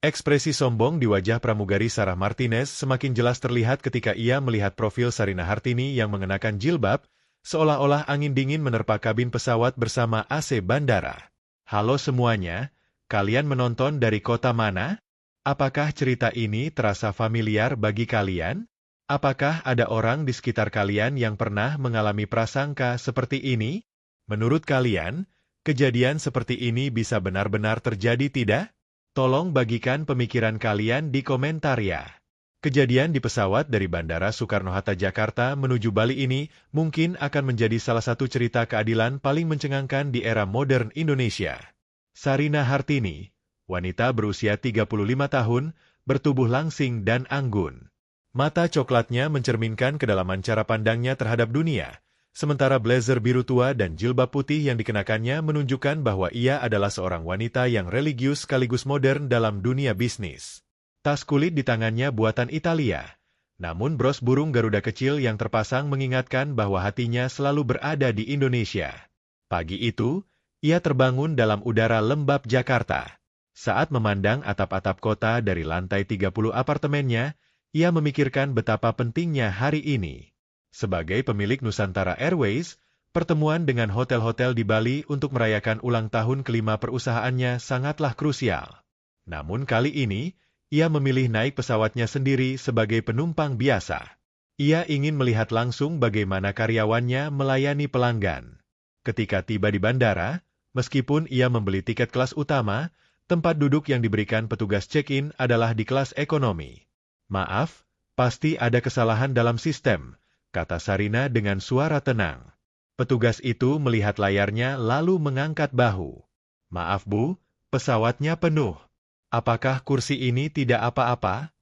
Ekspresi sombong di wajah pramugari Sarah Martinez semakin jelas terlihat ketika ia melihat profil Sarina Hartini yang mengenakan jilbab, seolah-olah angin dingin menerpa kabin pesawat bersama AC bandara. Halo semuanya, kalian menonton dari kota mana? Apakah cerita ini terasa familiar bagi kalian? Apakah ada orang di sekitar kalian yang pernah mengalami prasangka seperti ini? Menurut kalian, kejadian seperti ini bisa benar-benar terjadi tidak? Tolong bagikan pemikiran kalian di komentar ya. Kejadian di pesawat dari Bandara Soekarno-Hatta Jakarta menuju Bali ini mungkin akan menjadi salah satu cerita keadilan paling mencengangkan di era modern Indonesia. Sarina Hartini, wanita berusia 35 tahun, bertubuh langsing dan anggun. Mata coklatnya mencerminkan kedalaman cara pandangnya terhadap dunia, sementara blazer biru tua dan jilbab putih yang dikenakannya menunjukkan bahwa ia adalah seorang wanita yang religius sekaligus modern dalam dunia bisnis. Tas kulit di tangannya buatan Italia, namun bros burung Garuda kecil yang terpasang mengingatkan bahwa hatinya selalu berada di Indonesia. Pagi itu, ia terbangun dalam udara lembab Jakarta. Saat memandang atap-atap kota dari lantai 30 apartemennya, ia memikirkan betapa pentingnya hari ini. Sebagai pemilik Nusantara Airways, pertemuan dengan hotel-hotel di Bali untuk merayakan ulang tahun kelima perusahaannya sangatlah krusial. Namun kali ini, ia memilih naik pesawatnya sendiri sebagai penumpang biasa. Ia ingin melihat langsung bagaimana karyawannya melayani pelanggan. Ketika tiba di bandara, meskipun ia membeli tiket kelas utama, tempat duduk yang diberikan petugas check-in adalah di kelas ekonomi. Maaf, pasti ada kesalahan dalam sistem, kata Sarina dengan suara tenang. Petugas itu melihat layarnya lalu mengangkat bahu. Maaf Bu, pesawatnya penuh. Apakah kursi ini tidak apa-apa?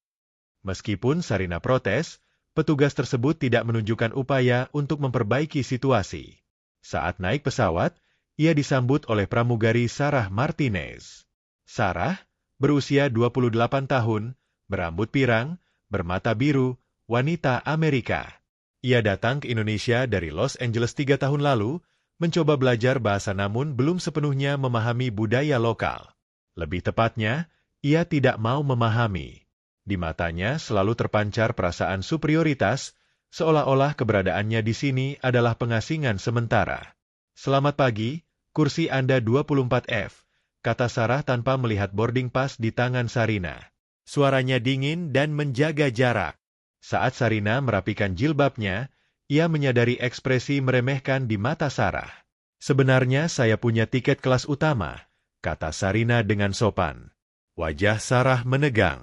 Meskipun Sarina protes, petugas tersebut tidak menunjukkan upaya untuk memperbaiki situasi. Saat naik pesawat, ia disambut oleh pramugari Sarah Martinez. Sarah, berusia 28 tahun, berambut pirang, bermata biru, wanita Amerika. Ia datang ke Indonesia dari Los Angeles 3 tahun lalu, mencoba belajar bahasa namun belum sepenuhnya memahami budaya lokal. Lebih tepatnya, ia tidak mau memahami. Di matanya selalu terpancar perasaan superioritas, seolah-olah keberadaannya di sini adalah pengasingan sementara. Selamat pagi, kursi Anda 24F, kata Sarah tanpa melihat boarding pass di tangan Sarina. Suaranya dingin dan menjaga jarak. Saat Sarina merapikan jilbabnya, ia menyadari ekspresi meremehkan di mata Sarah. Sebenarnya saya punya tiket kelas utama, kata Sarina dengan sopan. Wajah Sarah menegang.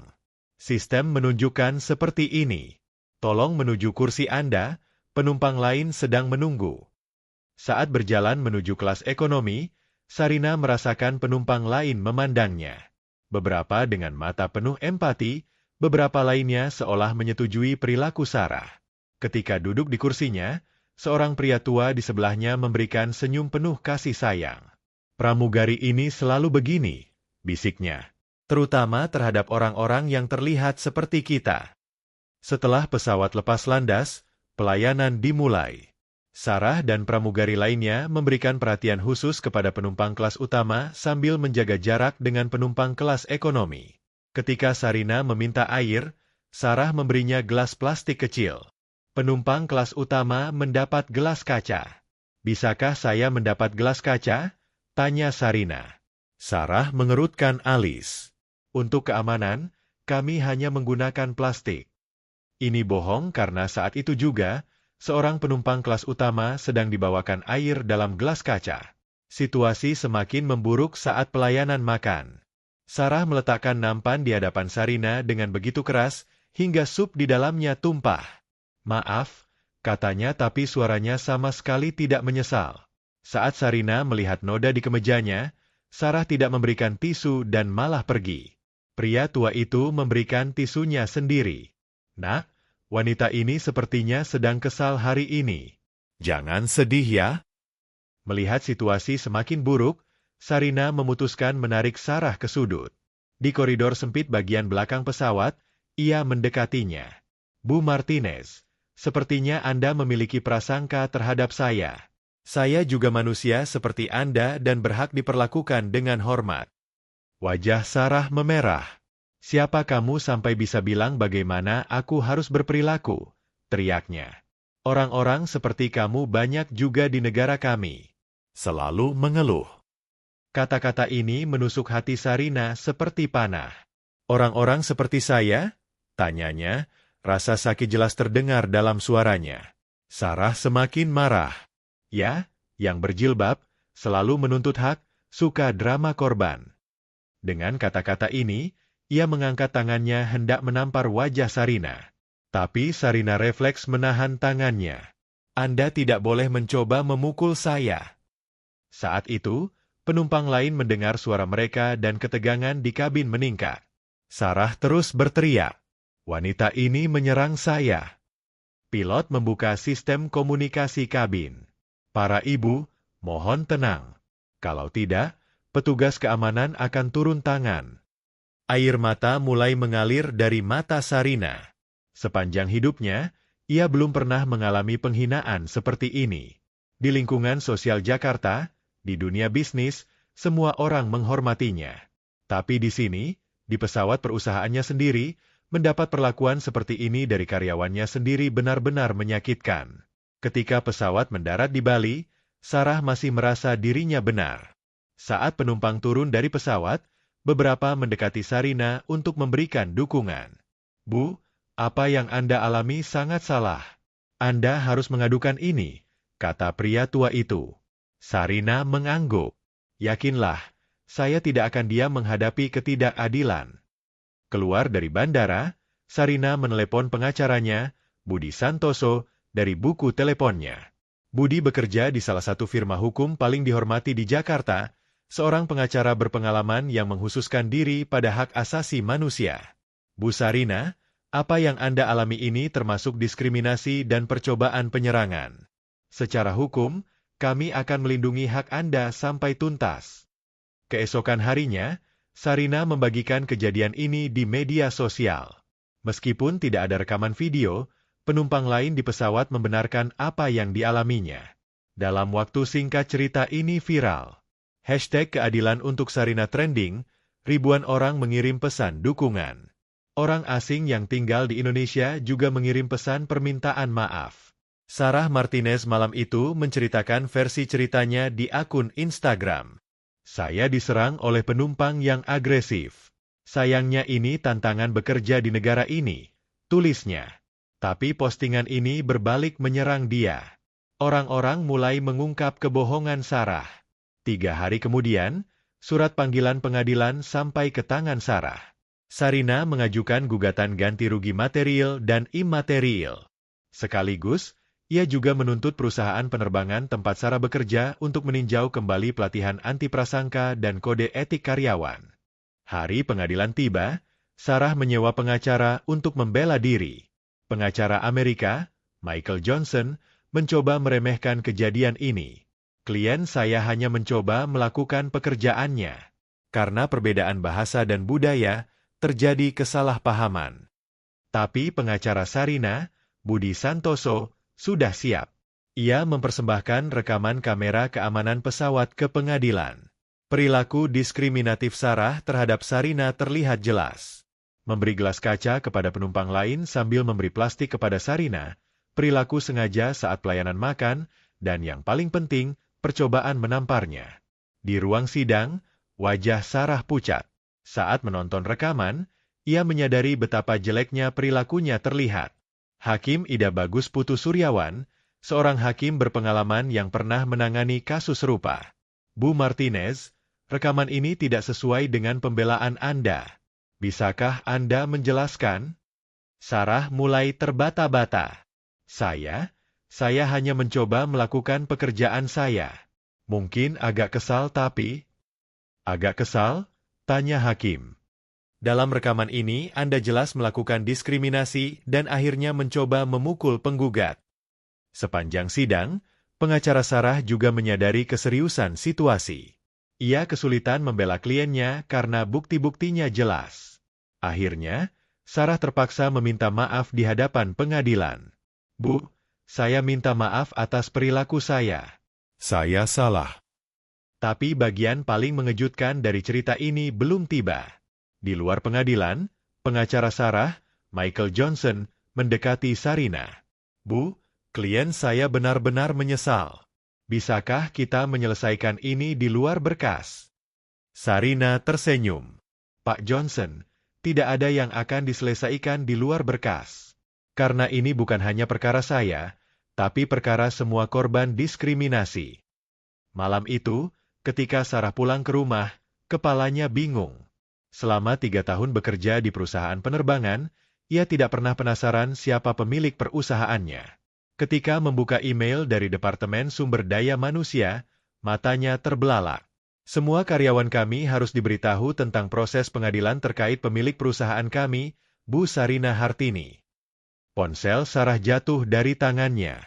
Sistem menunjukkan seperti ini. Tolong menuju kursi Anda, penumpang lain sedang menunggu. Saat berjalan menuju kelas ekonomi, Sarina merasakan penumpang lain memandangnya. Beberapa dengan mata penuh empati, beberapa lainnya seolah menyetujui perilaku Sarah. Ketika duduk di kursinya, seorang pria tua di sebelahnya memberikan senyum penuh kasih sayang. Pramugari ini selalu begini, bisiknya. Terutama terhadap orang-orang yang terlihat seperti kita. Setelah pesawat lepas landas, pelayanan dimulai. Sarah dan pramugari lainnya memberikan perhatian khusus kepada penumpang kelas utama sambil menjaga jarak dengan penumpang kelas ekonomi. Ketika Sarina meminta air, Sarah memberinya gelas plastik kecil. Penumpang kelas utama mendapat gelas kaca. Bisakah saya mendapat gelas kaca? Tanya Sarina. Sarah mengerutkan alis. Untuk keamanan, kami hanya menggunakan plastik. Ini bohong karena saat itu juga, seorang penumpang kelas utama sedang dibawakan air dalam gelas kaca. Situasi semakin memburuk saat pelayanan makan. Sarah meletakkan nampan di hadapan Sarina dengan begitu keras, hingga sup di dalamnya tumpah. Maaf, katanya tapi suaranya sama sekali tidak menyesal. Saat Sarina melihat noda di kemejanya, Sarah tidak memberikan tisu dan malah pergi. Pria tua itu memberikan tisunya sendiri. Nak, wanita ini sepertinya sedang kesal hari ini. Jangan sedih ya. Melihat situasi semakin buruk, Sarina memutuskan menarik Sarah ke sudut. Di koridor sempit bagian belakang pesawat, ia mendekatinya. Bu Martinez, sepertinya Anda memiliki prasangka terhadap saya. Saya juga manusia seperti Anda dan berhak diperlakukan dengan hormat. Wajah Sarah memerah. Siapa kamu sampai bisa bilang bagaimana aku harus berperilaku? Teriaknya. Orang-orang seperti kamu banyak juga di negara kami. Selalu mengeluh. Kata-kata ini menusuk hati Sarina seperti panah. Orang-orang seperti saya? Tanyanya, rasa sakit jelas terdengar dalam suaranya. Sarah semakin marah. Ya, yang berjilbab, selalu menuntut hak, suka drama korban. Dengan kata-kata ini, ia mengangkat tangannya hendak menampar wajah Sarina. Tapi Sarina refleks menahan tangannya. Anda tidak boleh mencoba memukul saya. Saat itu, penumpang lain mendengar suara mereka dan ketegangan di kabin meningkat. Sarah terus berteriak. Wanita ini menyerang saya. Pilot membuka sistem komunikasi kabin. Para ibu, mohon tenang. Kalau tidak, petugas keamanan akan turun tangan. Air mata mulai mengalir dari mata Sarina. Sepanjang hidupnya, ia belum pernah mengalami penghinaan seperti ini. Di lingkungan sosial Jakarta, di dunia bisnis, semua orang menghormatinya. Tapi di sini, di pesawat perusahaannya sendiri, mendapat perlakuan seperti ini dari karyawannya sendiri benar-benar menyakitkan. Ketika pesawat mendarat di Bali, Sarah masih merasa dirinya benar. Saat penumpang turun dari pesawat, beberapa mendekati Sarina untuk memberikan dukungan. Bu, apa yang Anda alami sangat salah. Anda harus mengadukan ini, kata pria tua itu. Sarina mengangguk. Yakinlah, saya tidak akan diam menghadapi ketidakadilan. Keluar dari bandara, Sarina menelepon pengacaranya, Budi Santoso, dari buku teleponnya. Budi bekerja di salah satu firma hukum paling dihormati di Jakarta, seorang pengacara berpengalaman yang menghususkan diri pada hak asasi manusia. Bu Sarina, apa yang Anda alami ini termasuk diskriminasi dan percobaan penyerangan. Secara hukum, kami akan melindungi hak Anda sampai tuntas. Keesokan harinya, Sarina membagikan kejadian ini di media sosial. Meskipun tidak ada rekaman video, penumpang lain di pesawat membenarkan apa yang dialaminya. Dalam waktu singkat cerita ini viral. #keadilan untuk Sarina trending, ribuan orang mengirim pesan dukungan. Orang asing yang tinggal di Indonesia juga mengirim pesan permintaan maaf. Sarah Martinez malam itu menceritakan versi ceritanya di akun Instagram. Saya diserang oleh penumpang yang agresif. Sayangnya ini tantangan bekerja di negara ini, tulisnya. Tapi postingan ini berbalik menyerang dia. Orang-orang mulai mengungkap kebohongan Sarah. 3 hari kemudian, surat panggilan pengadilan sampai ke tangan Sarah. Sarina mengajukan gugatan ganti rugi material dan imaterial. Sekaligus, ia juga menuntut perusahaan penerbangan tempat Sarah bekerja untuk meninjau kembali pelatihan anti prasangka dan kode etik karyawan. Hari pengadilan tiba, Sarah menyewa pengacara untuk membela diri. Pengacara Amerika, Michael Johnson, mencoba meremehkan kejadian ini. Klien saya hanya mencoba melakukan pekerjaannya. Karena perbedaan bahasa dan budaya, terjadi kesalahpahaman. Tapi pengacara Sarina, Budi Santoso, sudah siap. Ia mempersembahkan rekaman kamera keamanan pesawat ke pengadilan. Perilaku diskriminatif Sarah terhadap Sarina terlihat jelas. Memberi gelas kaca kepada penumpang lain sambil memberi plastik kepada Sarina, perilaku sengaja saat pelayanan makan, dan yang paling penting, percobaan menamparnya. Di ruang sidang, wajah Sarah pucat. Saat menonton rekaman, ia menyadari betapa jeleknya perilakunya terlihat. Hakim Ida Bagus Putu Suryawan, seorang hakim berpengalaman yang pernah menangani kasus serupa. Bu Martinez, rekaman ini tidak sesuai dengan pembelaan Anda. Bisakah Anda menjelaskan? Sarah mulai terbata-bata. Saya hanya mencoba melakukan pekerjaan saya. Mungkin agak kesal tapi... Agak kesal? Tanya hakim. Dalam rekaman ini, Anda jelas melakukan diskriminasi dan akhirnya mencoba memukul penggugat. Sepanjang sidang, pengacara Sarah juga menyadari keseriusan situasi. Ia kesulitan membela kliennya karena bukti-buktinya jelas. Akhirnya, Sarah terpaksa meminta maaf di hadapan pengadilan. Bu, saya minta maaf atas perilaku saya. Saya salah. Tapi bagian paling mengejutkan dari cerita ini belum tiba. Di luar pengadilan, Pengacara Sarah, Michael Johnson, mendekati Sarina. Bu, klien saya benar-benar menyesal. Bisakah kita menyelesaikan ini di luar berkas? Sarina tersenyum. Pak Johnson, tidak ada yang akan diselesaikan di luar berkas. Karena ini bukan hanya perkara saya, tapi perkara semua korban diskriminasi. Malam itu, ketika Sarah pulang ke rumah, kepalanya bingung. Selama 3 tahun bekerja di perusahaan penerbangan, ia tidak pernah penasaran siapa pemilik perusahaannya. Ketika membuka email dari Departemen Sumber Daya Manusia, matanya terbelalak. Semua karyawan kami harus diberitahu tentang proses pengadilan terkait pemilik perusahaan kami, Bu Sarina Hartini. Ponsel Sarah jatuh dari tangannya.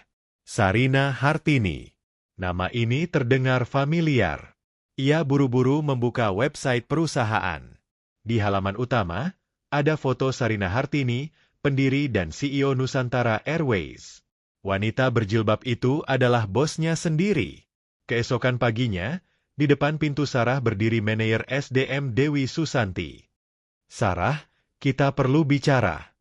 Sarina Hartini. Nama ini terdengar familiar. Ia buru-buru membuka website perusahaan. Di halaman utama, ada foto Sarina Hartini, pendiri dan CEO Nusantara Airways. Wanita berjilbab itu adalah bosnya sendiri. Keesokan paginya, di depan pintu Sarah berdiri manajer SDM Dewi Susanti. Sarah, kita perlu bicara.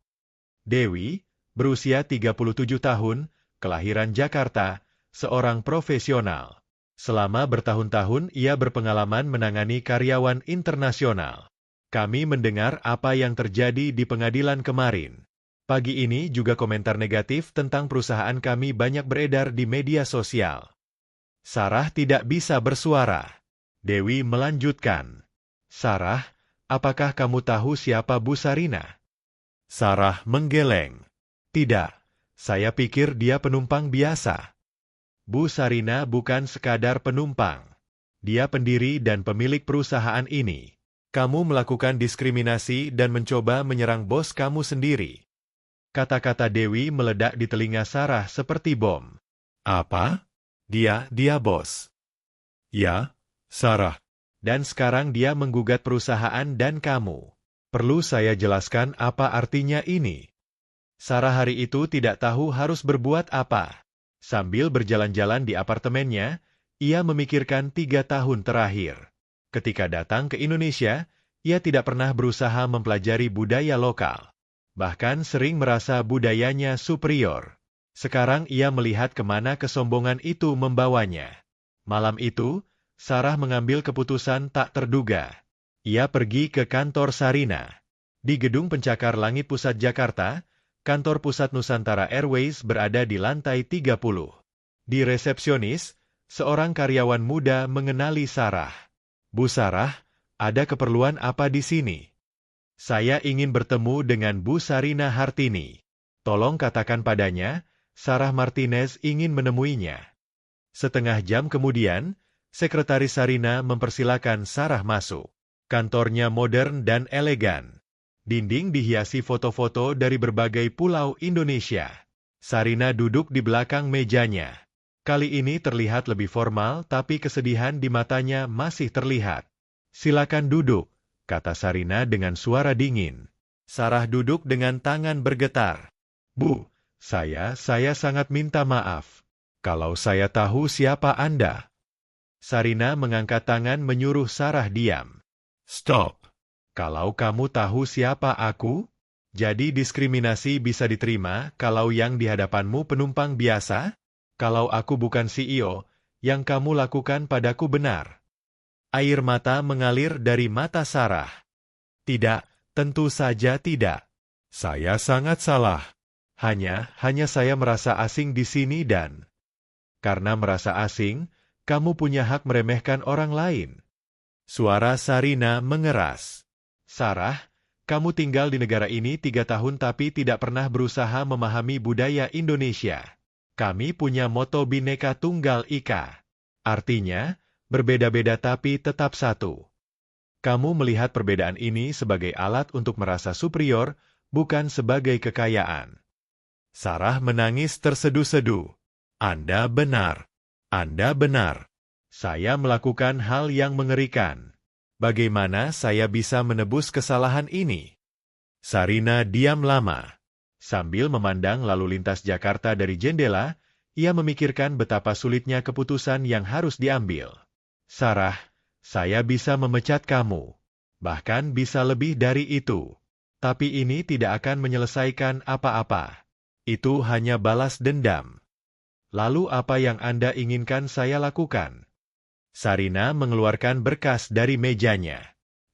Dewi, berusia 37 tahun, kelahiran Jakarta, seorang profesional. Selama bertahun-tahun ia berpengalaman menangani karyawan internasional. Kami mendengar apa yang terjadi di pengadilan kemarin. Pagi ini juga komentar negatif tentang perusahaan kami banyak beredar di media sosial. Sarah tidak bisa bersuara. Dewi melanjutkan. Sarah, apakah kamu tahu siapa Bu Sarina? Sarah menggeleng. Tidak, saya pikir dia penumpang biasa. Bu Sarina bukan sekadar penumpang. Dia pendiri dan pemilik perusahaan ini. Kamu melakukan diskriminasi dan mencoba menyerang bos kamu sendiri. Kata-kata Dewi meledak di telinga Sarah seperti bom. Apa? Dia bos. Ya, Sarah. Dan sekarang dia menggugat perusahaan dan kamu. Perlu saya jelaskan apa artinya ini? Sarah hari itu tidak tahu harus berbuat apa. Sambil berjalan-jalan di apartemennya, ia memikirkan 3 tahun terakhir. Ketika datang ke Indonesia, ia tidak pernah berusaha mempelajari budaya lokal. Bahkan sering merasa budayanya superior. Sekarang ia melihat kemana kesombongan itu membawanya. Malam itu, Sarah mengambil keputusan tak terduga. Ia pergi ke kantor Sarina. Di Gedung Pencakar Langit Pusat Jakarta, kantor pusat Nusantara Airways berada di lantai 30. Di resepsionis, seorang karyawan muda mengenali Sarah. Bu Sarah, ada keperluan apa di sini? Saya ingin bertemu dengan Bu Sarina Hartini. Tolong katakan padanya, Sarah Martinez ingin menemuinya. Setengah jam kemudian, Sekretaris Sarina mempersilakan Sarah masuk. Kantornya modern dan elegan. Dinding dihiasi foto-foto dari berbagai pulau Indonesia. Sarina duduk di belakang mejanya. Kali ini terlihat lebih formal, tapi kesedihan di matanya masih terlihat. Silakan duduk, kata Sarina dengan suara dingin. Sarah duduk dengan tangan bergetar. Bu, saya sangat minta maaf. Kalau saya tahu siapa Anda. Sarina mengangkat tangan menyuruh Sarah diam. Stop. Kalau kamu tahu siapa aku, jadi diskriminasi bisa diterima kalau yang di hadapanmu penumpang biasa? Kalau aku bukan CEO, yang kamu lakukan padaku benar. Air mata mengalir dari mata Sarah. Tidak, tentu saja tidak. Saya sangat salah. Hanya saya merasa asing di sini dan... Karena merasa asing, kamu punya hak meremehkan orang lain. Suara Sarina mengeras. Sarah, kamu tinggal di negara ini 3 tahun tapi tidak pernah berusaha memahami budaya Indonesia. Kami punya moto Bhinneka Tunggal Ika. Artinya, berbeda-beda tapi tetap satu. Kamu melihat perbedaan ini sebagai alat untuk merasa superior, bukan sebagai kekayaan. Sarah menangis terseduh-seduh. Anda benar. Anda benar. Saya melakukan hal yang mengerikan. Bagaimana saya bisa menebus kesalahan ini? Sarina diam lama. Sambil memandang lalu lintas Jakarta dari jendela, ia memikirkan betapa sulitnya keputusan yang harus diambil. Sarah, saya bisa memecat kamu. Bahkan bisa lebih dari itu. Tapi ini tidak akan menyelesaikan apa-apa. Itu hanya balas dendam. Lalu apa yang Anda inginkan saya lakukan? Sarina mengeluarkan berkas dari mejanya.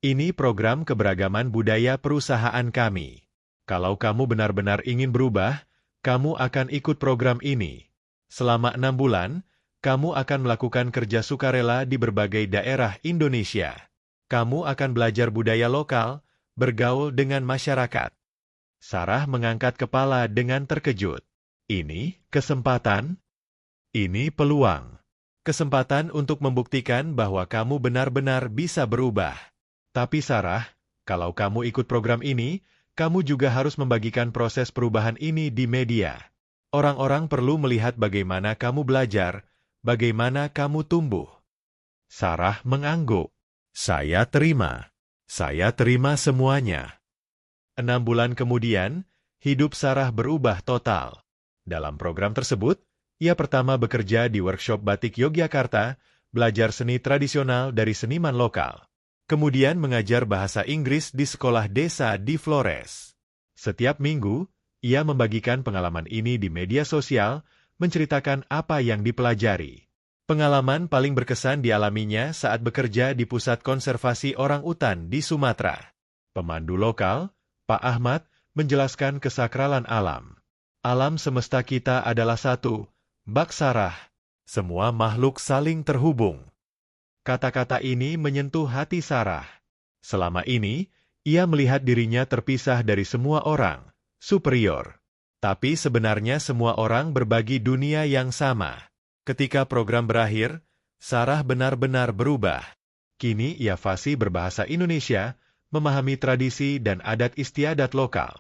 Ini program keberagaman budaya perusahaan kami. Kalau kamu benar-benar ingin berubah, kamu akan ikut program ini. Selama 6 bulan, kamu akan melakukan kerja sukarela di berbagai daerah Indonesia. Kamu akan belajar budaya lokal, bergaul dengan masyarakat. Sarah mengangkat kepala dengan terkejut. Ini kesempatan? Ini peluang. Kesempatan untuk membuktikan bahwa kamu benar-benar bisa berubah. Tapi Sarah, kalau kamu ikut program ini, kamu juga harus membagikan proses perubahan ini di media. Orang-orang perlu melihat bagaimana kamu belajar, bagaimana kamu tumbuh. Sarah mengangguk. Saya terima. Saya terima semuanya. 6 bulan kemudian, hidup Sarah berubah total. Dalam program tersebut, ia pertama bekerja di workshop batik Yogyakarta, belajar seni tradisional dari seniman lokal. Kemudian mengajar bahasa Inggris di sekolah desa di Flores. Setiap minggu, ia membagikan pengalaman ini di media sosial, menceritakan apa yang dipelajari. Pengalaman paling berkesan dialaminya saat bekerja di Pusat Konservasi Orang Utan di Sumatera. Pemandu lokal, Pak Ahmad, menjelaskan kesakralan alam. Alam semesta kita adalah satu, Mbak Sarah. Semua makhluk saling terhubung. Kata-kata ini menyentuh hati Sarah. Selama ini, ia melihat dirinya terpisah dari semua orang, superior. Tapi sebenarnya semua orang berbagi dunia yang sama. Ketika program berakhir, Sarah benar-benar berubah. Kini ia fasih berbahasa Indonesia, memahami tradisi dan adat istiadat lokal.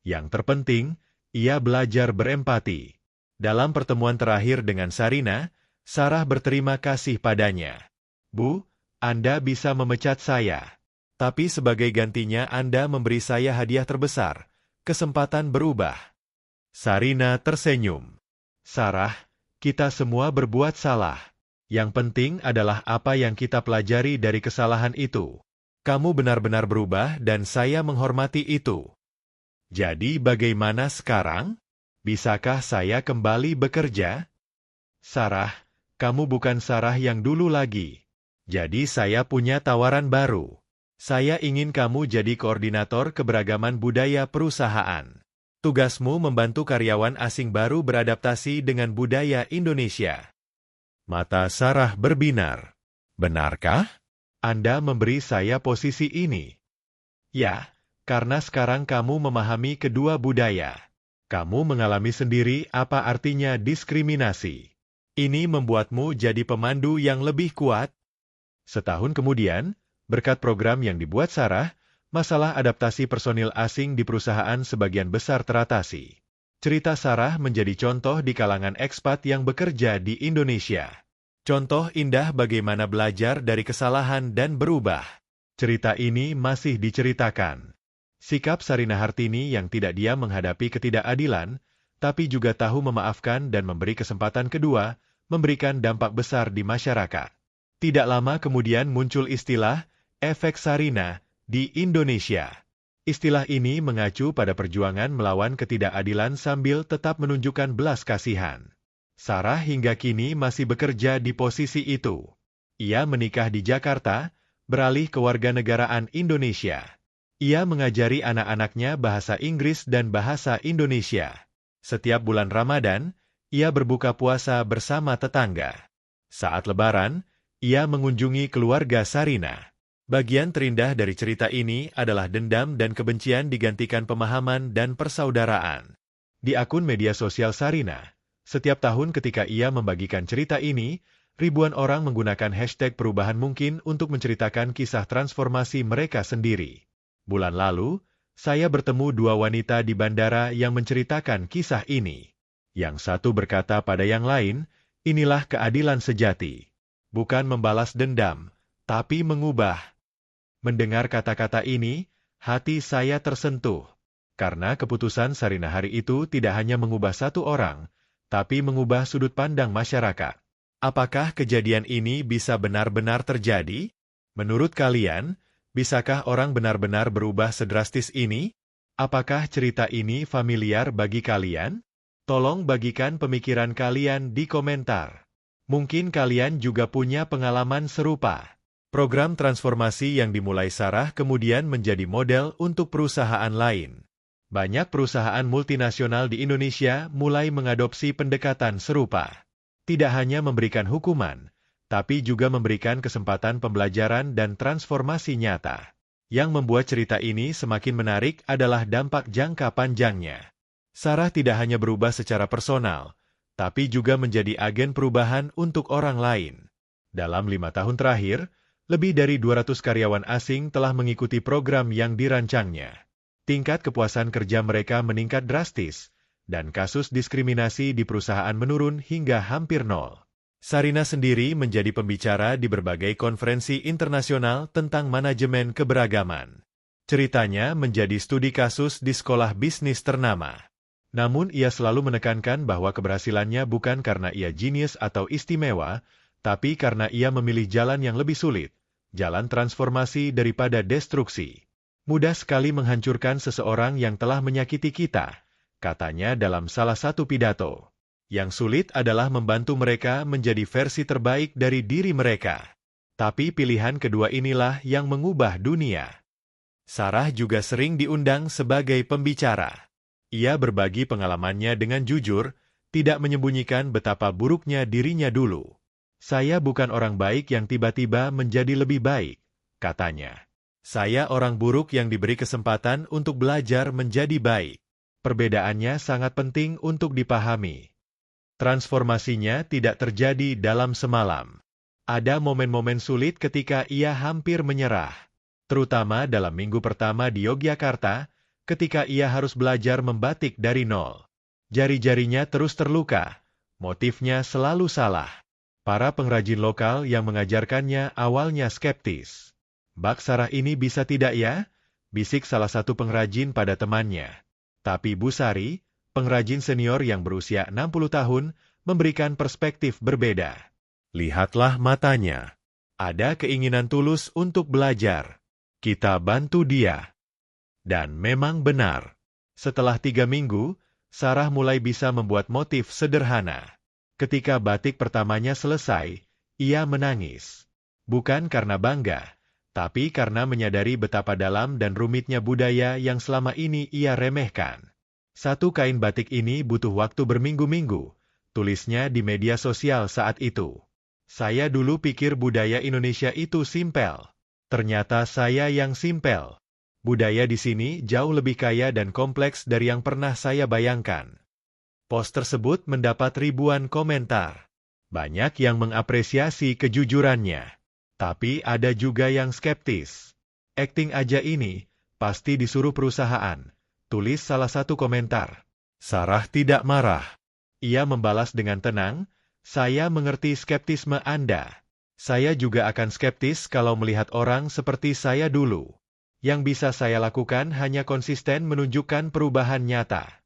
Yang terpenting, ia belajar berempati. Dalam pertemuan terakhir dengan Sarina, Sarah berterima kasih padanya. Bu, Anda bisa memecat saya. Tapi sebagai gantinya Anda memberi saya hadiah terbesar, kesempatan berubah. Sarina tersenyum. Sarah, kita semua berbuat salah. Yang penting adalah apa yang kita pelajari dari kesalahan itu. Kamu benar-benar berubah dan saya menghormati itu. Jadi bagaimana sekarang? Bisakah saya kembali bekerja? Sarah, kamu bukan Sarah yang dulu lagi. Jadi saya punya tawaran baru. Saya ingin kamu jadi koordinator keberagaman budaya perusahaan. Tugasmu membantu karyawan asing baru beradaptasi dengan budaya Indonesia. Mata Sarah berbinar. Benarkah? Anda memberi saya posisi ini. Ya, karena sekarang kamu memahami kedua budaya. Kamu mengalami sendiri apa artinya diskriminasi. Ini membuatmu jadi pemandu yang lebih kuat. Setahun kemudian, berkat program yang dibuat Sarah, masalah adaptasi personil asing di perusahaan sebagian besar teratasi. Cerita Sarah menjadi contoh di kalangan ekspat yang bekerja di Indonesia. Contoh indah bagaimana belajar dari kesalahan dan berubah. Cerita ini masih diceritakan. Sikap Sarina Hartini yang tidak diam menghadapi ketidakadilan, tapi juga tahu memaafkan dan memberi kesempatan kedua, memberikan dampak besar di masyarakat. Tidak lama kemudian muncul istilah efek Sarina di Indonesia. Istilah ini mengacu pada perjuangan melawan ketidakadilan sambil tetap menunjukkan belas kasihan. Sarah hingga kini masih bekerja di posisi itu. Ia menikah di Jakarta, beralih ke warganegaraan Indonesia. Ia mengajari anak-anaknya bahasa Inggris dan bahasa Indonesia. Setiap bulan Ramadan, ia berbuka puasa bersama tetangga. Saat Lebaran, ia mengunjungi keluarga Sarina. Bagian terindah dari cerita ini adalah dendam dan kebencian digantikan pemahaman dan persaudaraan. Di akun media sosial Sarina, setiap tahun ketika ia membagikan cerita ini, ribuan orang menggunakan hashtag perubahan mungkin untuk menceritakan kisah transformasi mereka sendiri. Bulan lalu, saya bertemu dua wanita di bandara yang menceritakan kisah ini. Yang satu berkata pada yang lain, inilah keadilan sejati. Bukan membalas dendam, tapi mengubah. Mendengar kata-kata ini, hati saya tersentuh. Karena keputusan Sarina hari itu tidak hanya mengubah satu orang, tapi mengubah sudut pandang masyarakat. Apakah kejadian ini bisa benar-benar terjadi? Menurut kalian, bisakah orang benar-benar berubah sedrastis ini? Apakah cerita ini familiar bagi kalian? Tolong bagikan pemikiran kalian di komentar. Mungkin kalian juga punya pengalaman serupa. Program transformasi yang dimulai Sarah kemudian menjadi model untuk perusahaan lain. Banyak perusahaan multinasional di Indonesia mulai mengadopsi pendekatan serupa. Tidak hanya memberikan hukuman, tapi juga memberikan kesempatan pembelajaran dan transformasi nyata. Yang membuat cerita ini semakin menarik adalah dampak jangka panjangnya. Sarah tidak hanya berubah secara personal, tapi juga menjadi agen perubahan untuk orang lain. Dalam 5 tahun terakhir, lebih dari 200 karyawan asing telah mengikuti program yang dirancangnya. Tingkat kepuasan kerja mereka meningkat drastis, dan kasus diskriminasi di perusahaan menurun hingga hampir nol. Sarina sendiri menjadi pembicara di berbagai konferensi internasional tentang manajemen keberagaman. Ceritanya menjadi studi kasus di sekolah bisnis ternama. Namun ia selalu menekankan bahwa keberhasilannya bukan karena ia jenius atau istimewa, tapi karena ia memilih jalan yang lebih sulit, jalan transformasi daripada destruksi. Mudah sekali menghancurkan seseorang yang telah menyakiti kita, katanya dalam salah satu pidato. Yang sulit adalah membantu mereka menjadi versi terbaik dari diri mereka. Tapi pilihan kedua inilah yang mengubah dunia. Sarah juga sering diundang sebagai pembicara. Ia berbagi pengalamannya dengan jujur, tidak menyembunyikan betapa buruknya dirinya dulu. Saya bukan orang baik yang tiba-tiba menjadi lebih baik, katanya. Saya orang buruk yang diberi kesempatan untuk belajar menjadi baik. Perbedaannya sangat penting untuk dipahami. Transformasinya tidak terjadi dalam semalam. Ada momen-momen sulit ketika ia hampir menyerah. Terutama dalam minggu pertama di Yogyakarta, ketika ia harus belajar membatik dari nol. Jari-jarinya terus terluka, motifnya selalu salah. Para pengrajin lokal yang mengajarkannya awalnya skeptis. "Bak Sarah ini bisa tidak ya?" bisik salah satu pengrajin pada temannya. Tapi Bu Sari, pengrajin senior yang berusia 60 tahun, memberikan perspektif berbeda. "Lihatlah matanya. Ada keinginan tulus untuk belajar. Kita bantu dia." Dan memang benar. Setelah 3 minggu, Sarah mulai bisa membuat motif sederhana. Ketika batik pertamanya selesai, ia menangis. Bukan karena bangga, tapi karena menyadari betapa dalam dan rumitnya budaya yang selama ini ia remehkan. "Satu kain batik ini butuh waktu berminggu-minggu," tulisnya di media sosial saat itu. "Saya dulu pikir budaya Indonesia itu simpel. Ternyata saya yang simpel. Budaya di sini jauh lebih kaya dan kompleks dari yang pernah saya bayangkan." Post tersebut mendapat ribuan komentar. Banyak yang mengapresiasi kejujurannya. Tapi ada juga yang skeptis. "Akting aja ini, pasti disuruh perusahaan," tulis salah satu komentar. Sarah tidak marah. Ia membalas dengan tenang, "Saya mengerti skeptisme Anda. Saya juga akan skeptis kalau melihat orang seperti saya dulu. Yang bisa saya lakukan hanya konsisten menunjukkan perubahan nyata."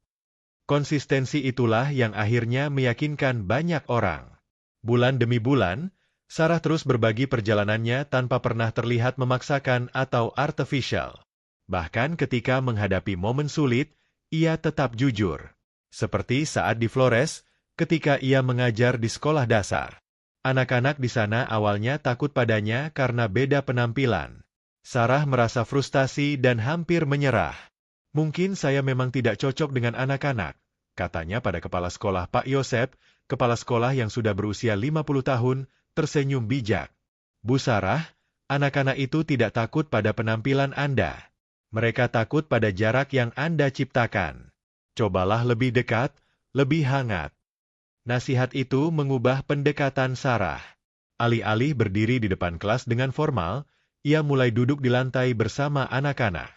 Konsistensi itulah yang akhirnya meyakinkan banyak orang. Bulan demi bulan, Sarah terus berbagi perjalanannya tanpa pernah terlihat memaksakan atau artificial. Bahkan ketika menghadapi momen sulit, ia tetap jujur. Seperti saat di Flores, ketika ia mengajar di sekolah dasar. Anak-anak di sana awalnya takut padanya karena beda penampilan. Sarah merasa frustasi dan hampir menyerah. "Mungkin saya memang tidak cocok dengan anak-anak," katanya pada kepala sekolah Pak Yosep, kepala sekolah yang sudah berusia 50 tahun, tersenyum bijak. "Bu Sarah, anak-anak itu tidak takut pada penampilan Anda. Mereka takut pada jarak yang Anda ciptakan. Cobalah lebih dekat, lebih hangat." Nasihat itu mengubah pendekatan Sarah. Alih-alih berdiri di depan kelas dengan formal, ia mulai duduk di lantai bersama anak-anak.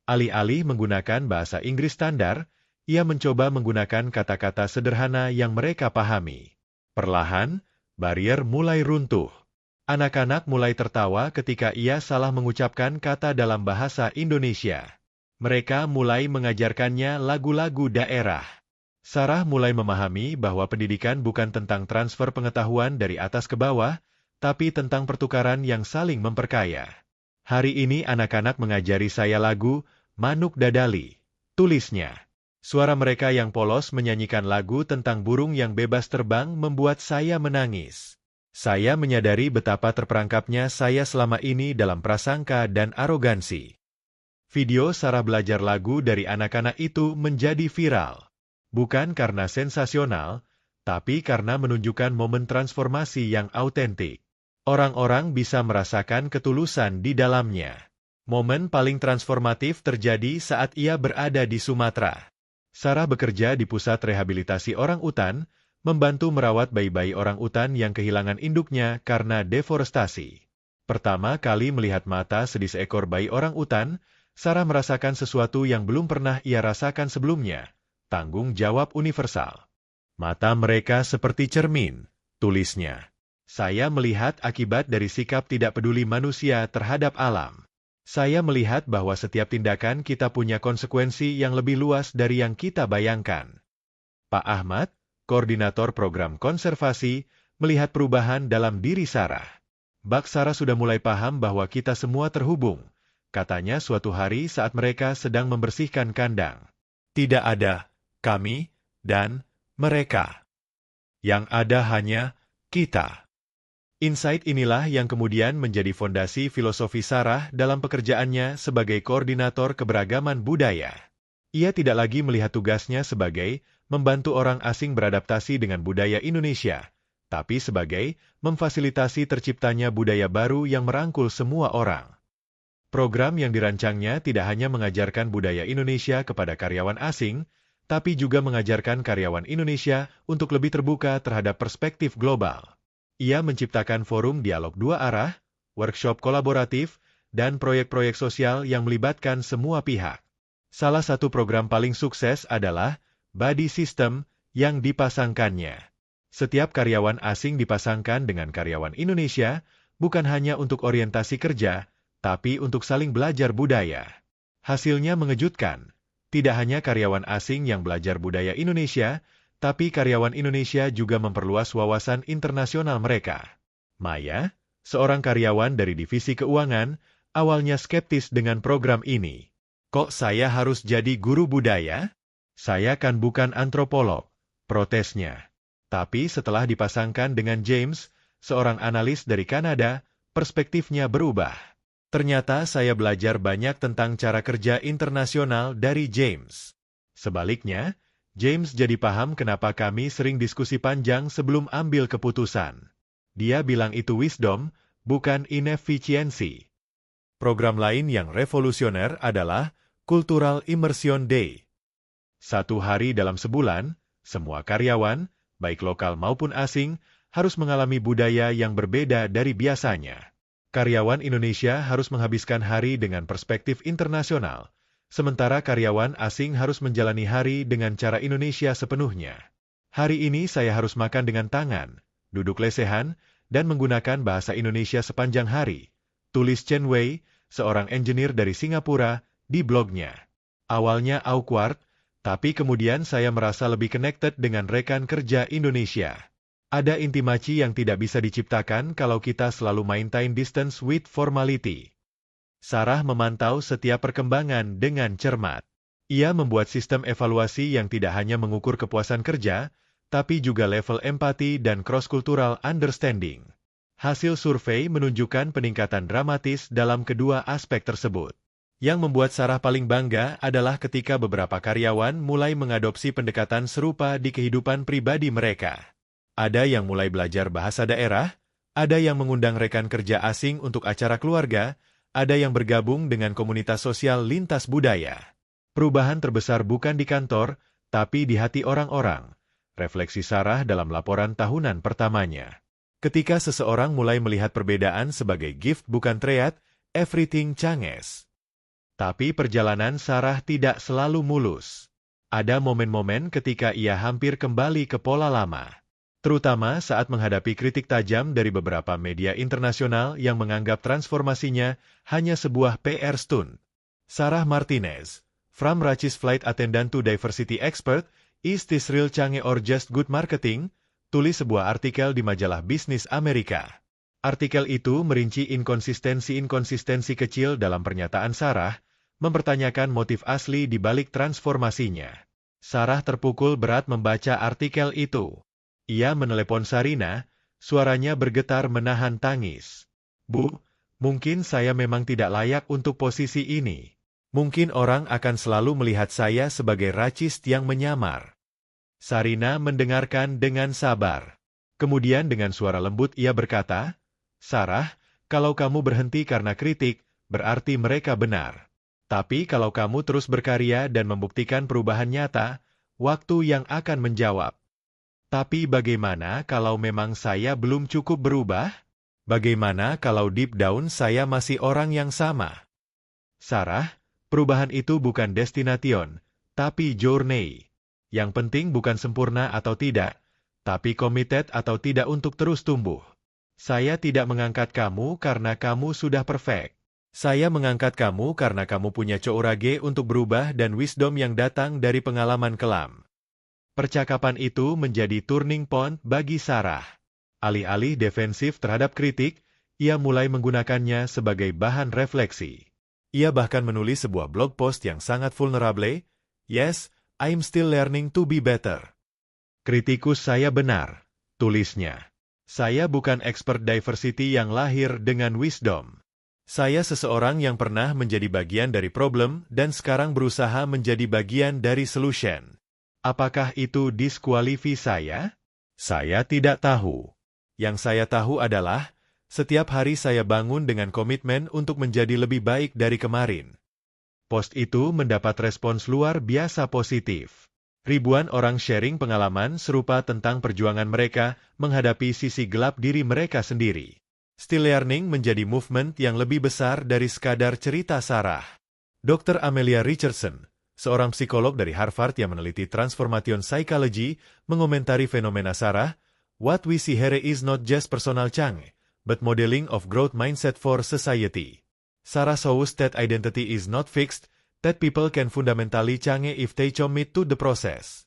Alih-alih menggunakan bahasa Inggris standar, ia mencoba menggunakan kata-kata sederhana yang mereka pahami. Perlahan, barier mulai runtuh. Anak-anak mulai tertawa ketika ia salah mengucapkan kata dalam bahasa Indonesia. Mereka mulai mengajarkannya lagu-lagu daerah. Sarah mulai memahami bahwa pendidikan bukan tentang transfer pengetahuan dari atas ke bawah, tapi tentang pertukaran yang saling memperkaya. "Hari ini anak-anak mengajari saya lagu Manuk Dadali. tulisnya. Suara mereka yang polos menyanyikan lagu tentang burung yang bebas terbang membuat saya menangis. Saya menyadari betapa terperangkapnya saya selama ini dalam prasangka dan arogansi. Video Sarah belajar lagu dari anak-anak itu menjadi viral. Bukan karena sensasional, tapi karena menunjukkan momen transformasi yang autentik. Orang-orang bisa merasakan ketulusan di dalamnya. Momen paling transformatif terjadi saat ia berada di Sumatera. Sarah bekerja di pusat rehabilitasi orang utan, membantu merawat bayi-bayi orang utan yang kehilangan induknya karena deforestasi. Pertama kali melihat mata sedih seekor bayi orang utan, Sarah merasakan sesuatu yang belum pernah ia rasakan sebelumnya, tanggung jawab universal. Mata mereka seperti cermin, tulisnya. Saya melihat akibat dari sikap tidak peduli manusia terhadap alam. Saya melihat bahwa setiap tindakan kita punya konsekuensi yang lebih luas dari yang kita bayangkan. Pak Ahmad, koordinator program konservasi, melihat perubahan dalam diri Sarah. Bak Sarah sudah mulai paham bahwa kita semua terhubung, katanya suatu hari saat mereka sedang membersihkan kandang. Tidak ada kami dan mereka. Yang ada hanya kita. Insight inilah yang kemudian menjadi fondasi filosofi Sarah dalam pekerjaannya sebagai koordinator keberagaman budaya. Ia tidak lagi melihat tugasnya sebagai membantu orang asing beradaptasi dengan budaya Indonesia, tapi sebagai memfasilitasi terciptanya budaya baru yang merangkul semua orang. Program yang dirancangnya tidak hanya mengajarkan budaya Indonesia kepada karyawan asing, tapi juga mengajarkan karyawan Indonesia untuk lebih terbuka terhadap perspektif global. Ia menciptakan forum dialog dua arah, workshop kolaboratif, dan proyek-proyek sosial yang melibatkan semua pihak. Salah satu program paling sukses adalah Buddy System yang dipasangkannya. Setiap karyawan asing dipasangkan dengan karyawan Indonesia, bukan hanya untuk orientasi kerja, tapi untuk saling belajar budaya. Hasilnya mengejutkan. Tidak hanya karyawan asing yang belajar budaya Indonesia, tapi karyawan Indonesia juga memperluas wawasan internasional mereka. Maya, seorang karyawan dari divisi keuangan, awalnya skeptis dengan program ini. Kok saya harus jadi guru budaya? Saya kan bukan antropolog, protesnya. Tapi setelah dipasangkan dengan James, seorang analis dari Kanada, perspektifnya berubah. Ternyata saya belajar banyak tentang cara kerja internasional dari James. Sebaliknya, James jadi paham kenapa kami sering diskusi panjang sebelum ambil keputusan. Dia bilang itu wisdom, bukan inefisiensi. Program lain yang revolusioner adalah Cultural Immersion Day. 1 hari dalam sebulan, semua karyawan, baik lokal maupun asing, harus mengalami budaya yang berbeda dari biasanya. Karyawan Indonesia harus menghabiskan hari dengan perspektif internasional, sementara karyawan asing harus menjalani hari dengan cara Indonesia sepenuhnya. Hari ini saya harus makan dengan tangan, duduk lesehan, dan menggunakan bahasa Indonesia sepanjang hari, tulis Chen Wei, seorang engineer dari Singapura, di blognya. Awalnya awkward, tapi kemudian saya merasa lebih connected dengan rekan kerja Indonesia. Ada intimasi yang tidak bisa diciptakan kalau kita selalu maintain distance with formality. Sarah memantau setiap perkembangan dengan cermat. Ia membuat sistem evaluasi yang tidak hanya mengukur kepuasan kerja, tapi juga level empati dan cross-cultural understanding. Hasil survei menunjukkan peningkatan dramatis dalam kedua aspek tersebut. Yang membuat Sarah paling bangga adalah ketika beberapa karyawan mulai mengadopsi pendekatan serupa di kehidupan pribadi mereka. Ada yang mulai belajar bahasa daerah, ada yang mengundang rekan kerja asing untuk acara keluarga, ada yang bergabung dengan komunitas sosial lintas budaya. Perubahan terbesar bukan di kantor, tapi di hati orang-orang. Refleksi Sarah dalam laporan tahunan pertamanya. Ketika seseorang mulai melihat perbedaan sebagai gift bukan threat, everything changes. Tapi perjalanan Sarah tidak selalu mulus. Ada momen-momen ketika ia hampir kembali ke pola lama. Terutama saat menghadapi kritik tajam dari beberapa media internasional yang menganggap transformasinya hanya sebuah PR stunt. Sarah Martinez, from Ratchis Flight Attendant to Diversity Expert, is this real change or just good marketing? Tulis sebuah artikel di majalah bisnis Amerika. Artikel itu merinci inkonsistensi-inkonsistensi kecil dalam pernyataan Sarah, mempertanyakan motif asli di balik transformasinya. Sarah terpukul berat membaca artikel itu. Ia menelepon Sarina, suaranya bergetar menahan tangis. "Bu, mungkin saya memang tidak layak untuk posisi ini. Mungkin orang akan selalu melihat saya sebagai racis yang menyamar." Sarina mendengarkan dengan sabar. Kemudian dengan suara lembut ia berkata, "Sarah, kalau kamu berhenti karena kritik, berarti mereka benar. Tapi kalau kamu terus berkarya dan membuktikan perubahan nyata, waktu yang akan menjawab. Tapi bagaimana kalau memang saya belum cukup berubah? Bagaimana kalau deep down saya masih orang yang sama? Sarah, perubahan itu bukan destination, tapi journey. Yang penting bukan sempurna atau tidak, tapi committed atau tidak untuk terus tumbuh. Saya tidak mengangkat kamu karena kamu sudah perfect. Saya mengangkat kamu karena kamu punya courage untuk berubah dan wisdom yang datang dari pengalaman kelam." Percakapan itu menjadi turning point bagi Sarah. Alih-alih defensif terhadap kritik, ia mulai menggunakannya sebagai bahan refleksi. Ia bahkan menulis sebuah blog post yang sangat vulnerable, "Yes, I'm still learning to be better." "Kritikus saya benar," tulisnya. "Saya bukan expert diversity yang lahir dengan wisdom. Saya seseorang yang pernah menjadi bagian dari problem dan sekarang berusaha menjadi bagian dari solution. Apakah itu diskualifi saya? Saya tidak tahu. Yang saya tahu adalah, setiap hari saya bangun dengan komitmen untuk menjadi lebih baik dari kemarin." Post itu mendapat respons luar biasa positif. Ribuan orang sharing pengalaman serupa tentang perjuangan mereka menghadapi sisi gelap diri mereka sendiri. Still Learning menjadi movement yang lebih besar dari sekadar cerita Sarah. Dr. Amelia Richardson, seorang psikolog dari Harvard yang meneliti transformation psychology, mengomentari fenomena Sarah, "What we see here is not just personal change, but modeling of growth mindset for society. Sarah shows that identity is not fixed, that people can fundamentally change if they commit to the process."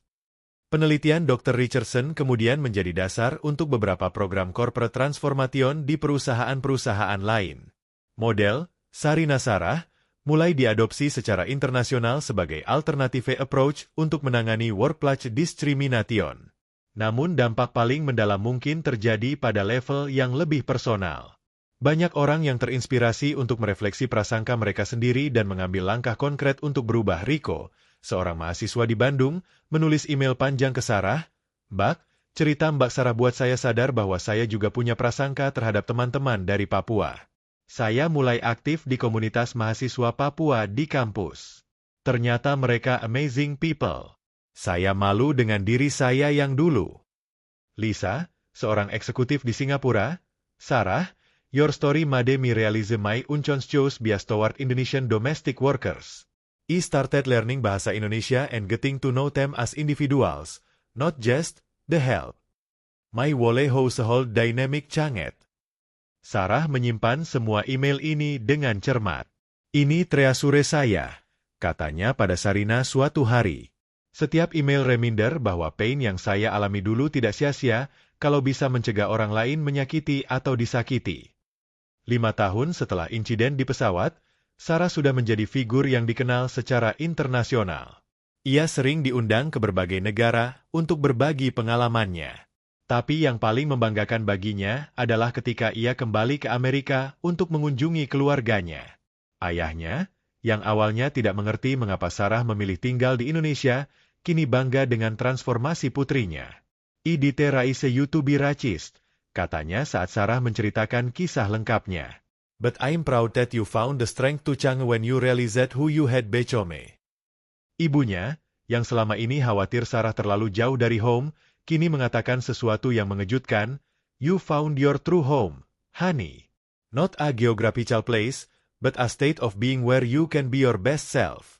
Penelitian Dr. Richardson kemudian menjadi dasar untuk beberapa program corporate transformation di perusahaan-perusahaan lain. Model Sarina Sarah mulai diadopsi secara internasional sebagai alternative approach untuk menangani workplace discrimination. Namun dampak paling mendalam mungkin terjadi pada level yang lebih personal. Banyak orang yang terinspirasi untuk merefleksi prasangka mereka sendiri dan mengambil langkah konkret untuk berubah. Rico, seorang mahasiswa di Bandung, menulis email panjang ke Sarah, "Mbak, cerita Mbak Sarah buat saya sadar bahwa saya juga punya prasangka terhadap teman-teman dari Papua. Saya mulai aktif di komunitas mahasiswa Papua di kampus. Ternyata mereka amazing people. Saya malu dengan diri saya yang dulu." Lisa, seorang eksekutif di Singapura, "Sarah, your story made me realize my unconscious bias toward Indonesian domestic workers. I started learning bahasa Indonesia and getting to know them as individuals, not just the help. My whole household dynamic changed." Sarah menyimpan semua email ini dengan cermat. "Ini treasure saya," katanya pada Sarina suatu hari. "Setiap email reminder bahwa pain yang saya alami dulu tidak sia-sia kalau bisa mencegah orang lain menyakiti atau disakiti." 5 tahun setelah insiden di pesawat, Sarah sudah menjadi figur yang dikenal secara internasional. Ia sering diundang ke berbagai negara untuk berbagi pengalamannya. Tapi yang paling membanggakan baginya adalah ketika ia kembali ke Amerika untuk mengunjungi keluarganya. Ayahnya, yang awalnya tidak mengerti mengapa Sarah memilih tinggal di Indonesia, kini bangga dengan transformasi putrinya. "Idite raise you to be racist," katanya saat Sarah menceritakan kisah lengkapnya. "But I'm proud that you found the strength to change when you realized who you had become." Ibunya, yang selama ini khawatir Sarah terlalu jauh dari home, kini mengatakan sesuatu yang mengejutkan, "You found your true home, honey. Not a geographical place, but a state of being where you can be your best self."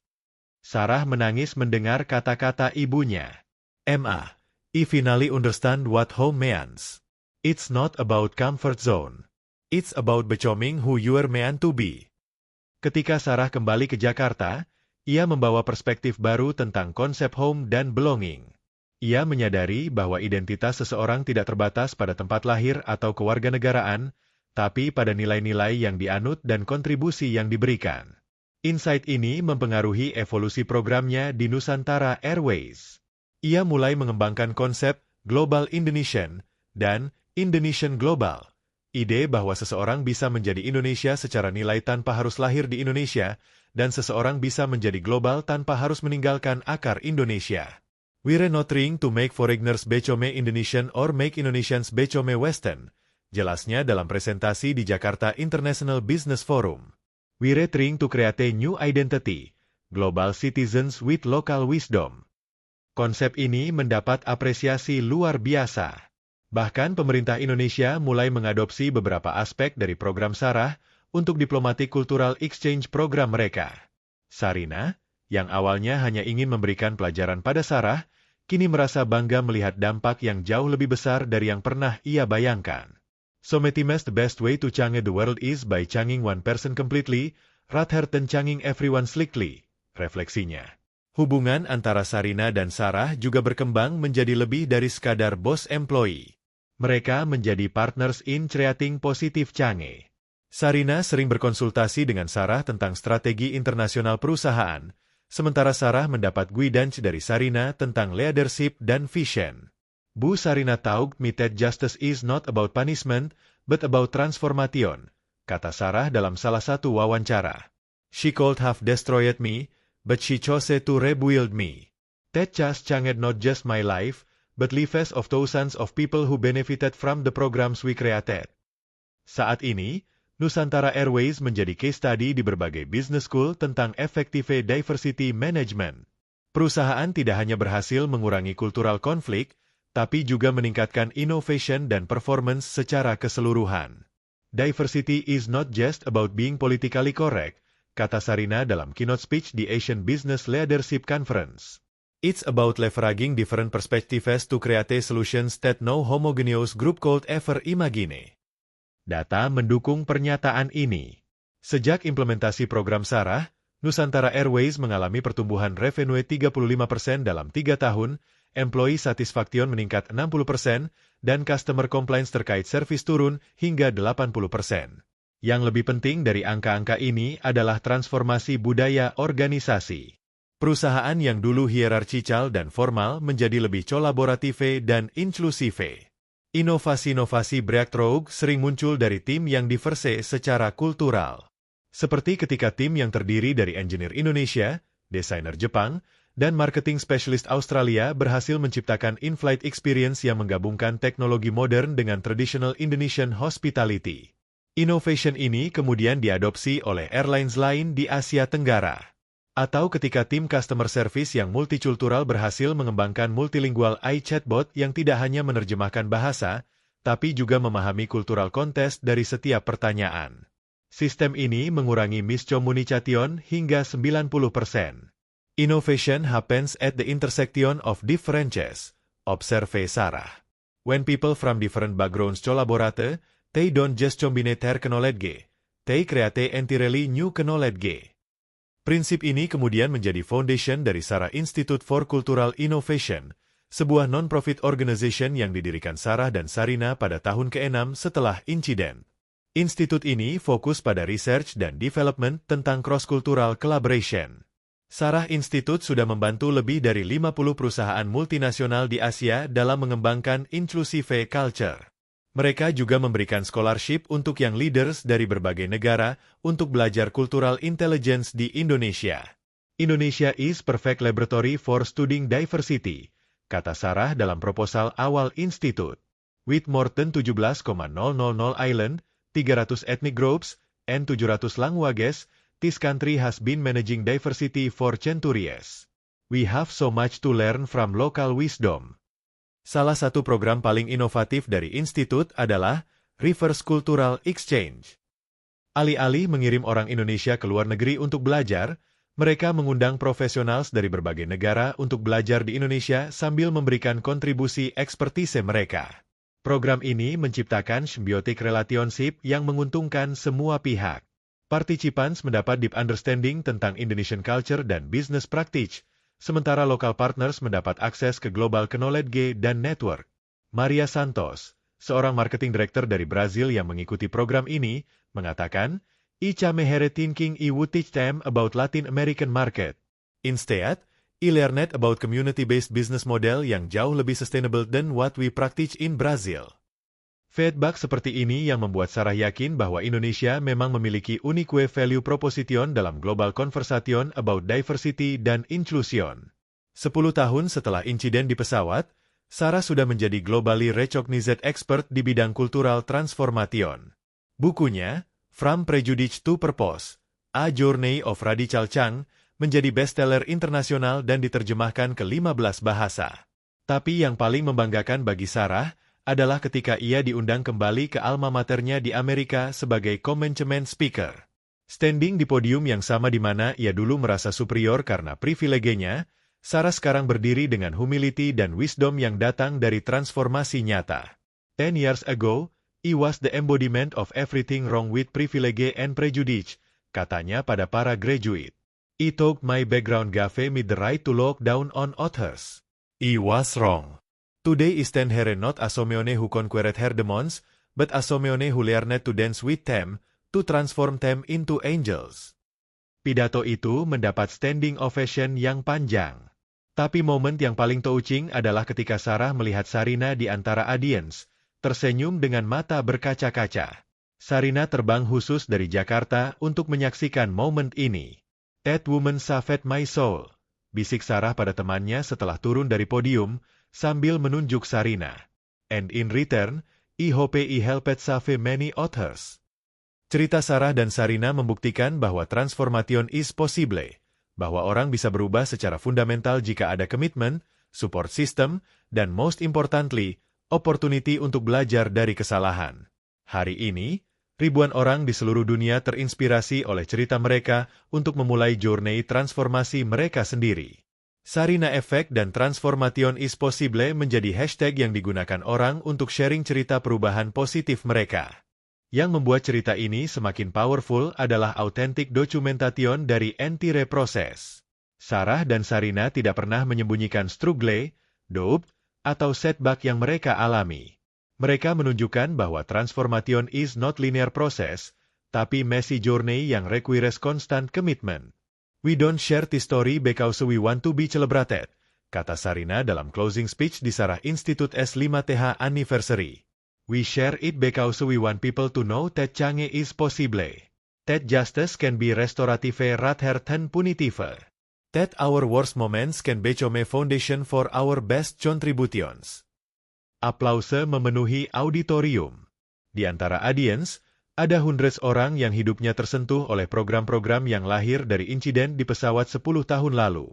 Sarah menangis mendengar kata-kata ibunya. "Ma, I finally understand what home means. It's not about comfort zone. It's about becoming who you're meant to be." Ketika Sarah kembali ke Jakarta, ia membawa perspektif baru tentang konsep home dan belonging. Ia menyadari bahwa identitas seseorang tidak terbatas pada tempat lahir atau kewarganegaraan, tapi pada nilai-nilai yang dianut dan kontribusi yang diberikan. Insight ini mempengaruhi evolusi programnya di Nusantara Airways. Ia mulai mengembangkan konsep Global Indonesian dan Indonesian Global. Ide bahwa seseorang bisa menjadi Indonesia secara nilai tanpa harus lahir di Indonesia, dan seseorang bisa menjadi global tanpa harus meninggalkan akar Indonesia. We're not trying to make foreigners become Indonesian or make Indonesians become Western, jelasnya dalam presentasi di Jakarta International Business Forum. We're trying to create a new identity, global citizens with local wisdom. Konsep ini mendapat apresiasi luar biasa. Bahkan pemerintah Indonesia mulai mengadopsi beberapa aspek dari program Sarah untuk diplomatic cultural exchange program mereka. Sarina, yang awalnya hanya ingin memberikan pelajaran pada Sarah, kini merasa bangga melihat dampak yang jauh lebih besar dari yang pernah ia bayangkan. Sometimes the best way to change the world is by changing one person completely, rather than changing everyone slickly, refleksinya. Hubungan antara Sarina dan Sarah juga berkembang menjadi lebih dari sekadar boss-employee. Mereka menjadi partners in creating positive change. Sarina sering berkonsultasi dengan Sarah tentang strategi internasional perusahaan, sementara Sarah mendapat guidance dari Sarina tentang leadership dan vision. Bu Sarina taught me that justice is not about punishment, but about transformation, kata Sarah dalam salah satu wawancara. She could have destroyed me, but she chose to rebuild me. That just changed not just my life, but lives of thousands of people who benefited from the programs we created. Saat ini, Nusantara Airways menjadi case study di berbagai business school tentang effective diversity management. Perusahaan tidak hanya berhasil mengurangi cultural konflik, tapi juga meningkatkan innovation dan performance secara keseluruhan. Diversity is not just about being politically correct, kata Sarina dalam keynote speech di Asian Business Leadership Conference. It's about leveraging different perspectives to create solutions that no homogeneous group could ever imagine. Data mendukung pernyataan ini. Sejak implementasi program Sarah, Nusantara Airways mengalami pertumbuhan revenue 35% dalam 3 tahun, employee satisfaction meningkat 60%, dan customer complaints terkait servis turun hingga 80%. Yang lebih penting dari angka-angka ini adalah transformasi budaya organisasi. Perusahaan yang dulu hierarkikal dan formal menjadi lebih kolaboratif dan inklusif. Inovasi-inovasi breakthrough sering muncul dari tim yang diverse secara kultural. Seperti ketika tim yang terdiri dari engineer Indonesia, desainer Jepang, dan marketing specialist Australia berhasil menciptakan in-flight experience yang menggabungkan teknologi modern dengan traditional Indonesian hospitality. Innovation ini kemudian diadopsi oleh airlines lain di Asia Tenggara. Atau ketika tim customer service yang multicultural berhasil mengembangkan multilingual AI chatbot yang tidak hanya menerjemahkan bahasa, tapi juga memahami cultural context dari setiap pertanyaan. Sistem ini mengurangi miscommunication hingga 90%. Innovation happens at the intersection of differences, observe Sarah. When people from different backgrounds collaborate, they don't just combine their knowledge, they create entirely new knowledge. Prinsip ini kemudian menjadi foundation dari Sarah Institute for Cultural Innovation, sebuah non-profit organization yang didirikan Sarah dan Sarina pada tahun ke-6 setelah insiden. Institut ini fokus pada research dan development tentang cross-cultural collaboration. Sarah Institute sudah membantu lebih dari 50 perusahaan multinasional di Asia dalam mengembangkan inclusive culture. Mereka juga memberikan scholarship untuk yang leaders dari berbagai negara untuk belajar cultural intelligence di Indonesia. Indonesia is perfect laboratory for studying diversity, kata Sarah dalam proposal awal institut. With more than 17,000 island, 300 ethnic groups, and 700 languages, this country has been managing diversity for centuries. We have so much to learn from local wisdom. Salah satu program paling inovatif dari institut adalah Reverse Cultural Exchange. Alih-alih mengirim orang Indonesia ke luar negeri untuk belajar, mereka mengundang profesional dari berbagai negara untuk belajar di Indonesia sambil memberikan kontribusi ekspertise mereka. Program ini menciptakan symbiotic relationship yang menguntungkan semua pihak. Participants mendapat deep understanding tentang Indonesian culture dan business practice, sementara local partners mendapat akses ke global knowledge dan network. Maria Santos, seorang marketing director dari Brazil yang mengikuti program ini, mengatakan, Mehere thinking I would teach them about Latin American market. Instead, I learned about community-based business model yang jauh lebih sustainable than what we practice in Brazil. Feedback seperti ini yang membuat Sarah yakin bahwa Indonesia memang memiliki unique value proposition dalam global conversation about diversity dan inclusion. 10 tahun setelah insiden di pesawat, Sarah sudah menjadi globally recognized expert di bidang cultural transformation. Bukunya, From Prejudice to Purpose, A Journey of Radical Change, menjadi bestseller internasional dan diterjemahkan ke 15 bahasa. Tapi yang paling membanggakan bagi Sarah adalah ketika ia diundang kembali ke alma maternya di Amerika sebagai commencement speaker. Standing di podium yang sama di mana ia dulu merasa superior karena privilegenya, Sarah sekarang berdiri dengan humility dan wisdom yang datang dari transformasi nyata. 10 years ago, I was the embodiment of everything wrong with privilege and prejudice, katanya pada para graduate. I thought my background gave me the right to look down on others. I was wrong. Today I stand here not as someone who conquered her demons, but as someone who learned to dance with them, to transform them into angels. Pidato itu mendapat standing ovation yang panjang. Tapi momen yang paling touching adalah ketika Sarah melihat Sarina di antara audience, tersenyum dengan mata berkaca-kaca. Sarina terbang khusus dari Jakarta untuk menyaksikan momen ini. That woman saved my soul, bisik Sarah pada temannya setelah turun dari podium, sambil menunjuk Sarina. And in return, I hope I helped save many others. Cerita Sarah dan Sarina membuktikan bahwa transformation is possible, bahwa orang bisa berubah secara fundamental jika ada komitmen, support system, dan most importantly, opportunity untuk belajar dari kesalahan. Hari ini, ribuan orang di seluruh dunia terinspirasi oleh cerita mereka untuk memulai journey transformasi mereka sendiri. Sarina Effect dan Transformation is Possible menjadi hashtag yang digunakan orang untuk sharing cerita perubahan positif mereka. Yang membuat cerita ini semakin powerful adalah authentic documentation dari entire process. Sarah dan Sarina tidak pernah menyembunyikan struggle, doubt, atau setback yang mereka alami. Mereka menunjukkan bahwa transformation is not linear process, tapi messy journey yang requires constant commitment. We don't share this story because we want to be celebrated, kata Sarina dalam closing speech di Sarah Institute S5th Anniversary. We share it because we want people to know that change is possible. That justice can be restorative rather than punitive. That our worst moments can become a foundation for our best contributions. Aplause memenuhi auditorium. Di antara audience, ada hundreds orang yang hidupnya tersentuh oleh program-program yang lahir dari insiden di pesawat 10 tahun lalu.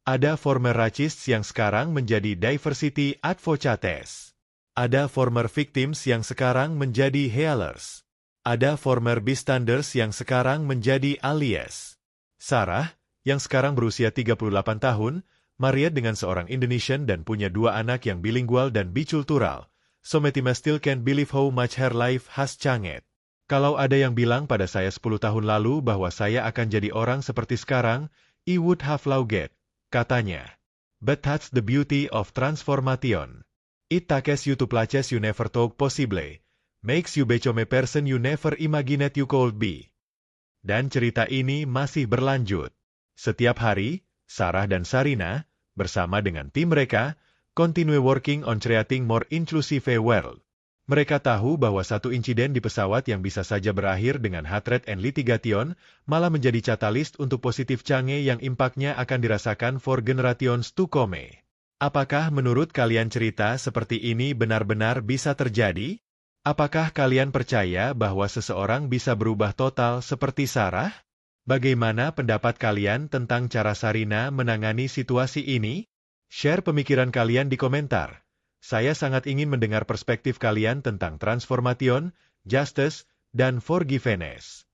Ada former racists yang sekarang menjadi diversity advocates. Ada former victims yang sekarang menjadi healers. Ada former bystanders yang sekarang menjadi allies. Sarah, yang sekarang berusia 38 tahun, married dengan seorang Indonesian dan punya 2 anak yang bilingual dan bicultural. So Metima still can't believe how much her life has changed. Kalau ada yang bilang pada saya 10 tahun lalu bahwa saya akan jadi orang seperti sekarang, I would have loved, katanya. But that's the beauty of transformation. It takes you to places you never thought possible, makes you become a person you never imagined you could be. Dan cerita ini masih berlanjut. Setiap hari, Sarah dan Sarina, bersama dengan tim mereka, continue working on creating more inclusive world. Mereka tahu bahwa satu insiden di pesawat yang bisa saja berakhir dengan hatred and litigation malah menjadi catalyst untuk positif change yang impaknya akan dirasakan for generations to come. Apakah menurut kalian cerita seperti ini benar-benar bisa terjadi? Apakah kalian percaya bahwa seseorang bisa berubah total seperti Sarah? Bagaimana pendapat kalian tentang cara Sarina menangani situasi ini? Share pemikiran kalian di komentar. Saya sangat ingin mendengar perspektif kalian tentang transformation, justice, dan forgiveness.